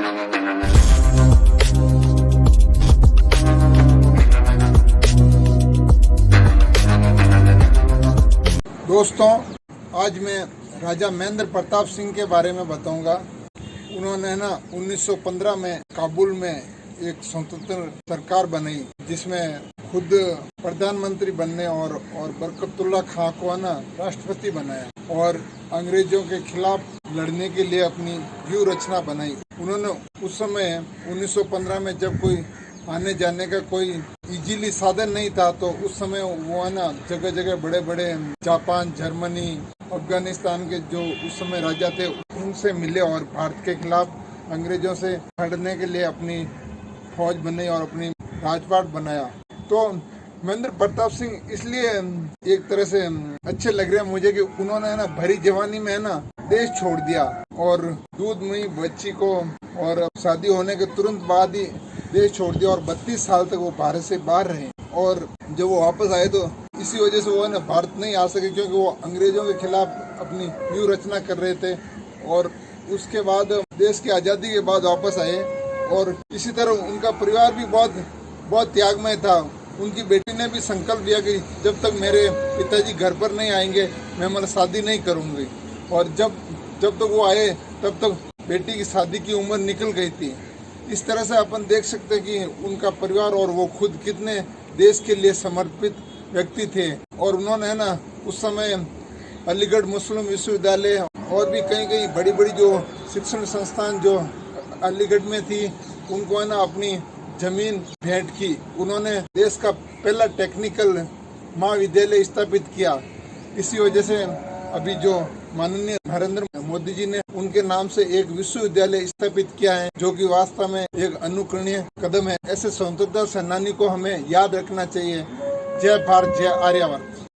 दोस्तों, आज मैं राजा महेंद्र प्रताप सिंह के बारे में बताऊंगा। उन्होंने 1915 में काबुल में एक स्वतंत्र सरकार बनाई, जिसमें खुद प्रधानमंत्री बनने और बरकतुल्लाह खां को राष्ट्रपति बनाया और अंग्रेजों के खिलाफ लड़ने के लिए अपनी व्यूह रचना बनाई। उन्होंने उस समय 1915 में जब कोई आने जाने का कोई इजीली साधन नहीं था, तो उस समय वो जगह जगह बड़े बड़े जापान, जर्मनी, अफगानिस्तान के जो उस समय राजा थे उनसे मिले और भारत के खिलाफ अंग्रेजों से लड़ने के लिए अपनी फौज बनाई और अपनी राजपाट बनाया। तो महेंद्र प्रताप सिंह इसलिए एक तरह से अच्छे लग रहे हैं मुझे कि उन्होंने भरी जवानी में देश छोड़ दिया और दूध में बच्ची को और शादी होने के तुरंत बाद ही देश छोड़ दिया और 32 साल तक वो भारत से बाहर रहे। और जब वो वापस आए तो इसी वजह से वो भारत नहीं आ सके, क्योंकि वो अंग्रेजों के खिलाफ अपनी व्यूह रचना कर रहे थे। और उसके बाद देश की आज़ादी के बाद वापस आए और इसी तरह उनका परिवार भी बहुत त्यागमय था। उनकी बेटी ने भी संकल्प लिया कि जब तक मेरे पिताजी घर पर नहीं आएंगे मैं शादी नहीं करूँगी। और जब तक वो आए तब तक बेटी की शादी की उम्र निकल गई थी। इस तरह से अपन देख सकते हैं कि उनका परिवार और वो खुद कितने देश के लिए समर्पित व्यक्ति थे। और उन्होंने उस समय अलीगढ़ मुस्लिम विश्वविद्यालय और भी कई बड़ी बड़ी जो शिक्षण संस्थान जो अलीगढ़ में थी उनको अपनी जमीन भेंट की। उन्होंने देश का पहला टेक्निकल महाविद्यालय स्थापित किया। इसी वजह से अभी जो माननीय नरेंद्र मोदी जी ने उनके नाम से एक विश्वविद्यालय स्थापित किया है, जो कि वास्तव में एक अनुकरणीय कदम है। ऐसे स्वतंत्रता सेनानी को हमें याद रखना चाहिए। जय भारत, जय आर्यावर्त।